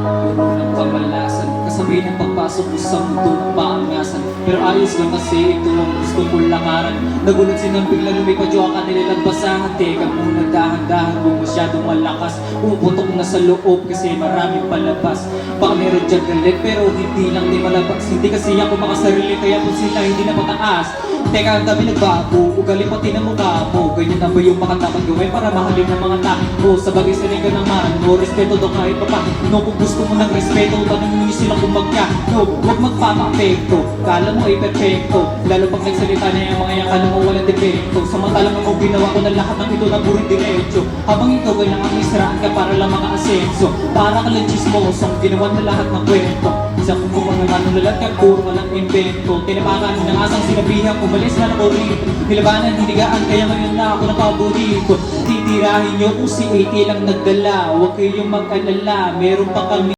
Puno ng kamalasan, kasabay ng pagpasok mo sa mundo ng paangasan. Pero ayos lang kasi ito ang gusto kong lakaran. Nagulat sinang bigla lumipad yung kanilang basahan. Teka muna, dahan-dahan, huwag masyadong malakas. Pumuputok na sa loob kasi maraming palabas. Baka meron dyan galit pero hindi lang di malabas. Hindi kasi ako makasarili kaya kung sila hindi na pataas. Teka, ang dami nagbago, ugali pati na mukha mo. Ganyan na ba yung makatapat gawin para mahalin ng mga takot mo? Sa bagay sanay ka naman, no respeto daw kahit pa pa. No, kung gusto mo ng respeto, tanong nyo sila kung magka. No, huwag magpapa-apekto, kala mo ay perfecto. Lalo pag nagsalita na yung mga yan, kala mo walang defekto. Samantalang ako ginawa ko na lahat ng ito na buring diretso. Habang ikaw ay nakakisiraan ka para lang maka-asenso. Para ka lang chismosong, ginawa na lahat ng kwento. Isang kung mga manunulat ka, puro walang invento. Tinapakan ng asang sinabihan, umalis na ako rito. Nilabanan, hinigaan, kaya ngayon na ako nakaburito. Titirahin nyo kung si 80 lang nagdala. Huwag kayong mag-alala, meron pa kami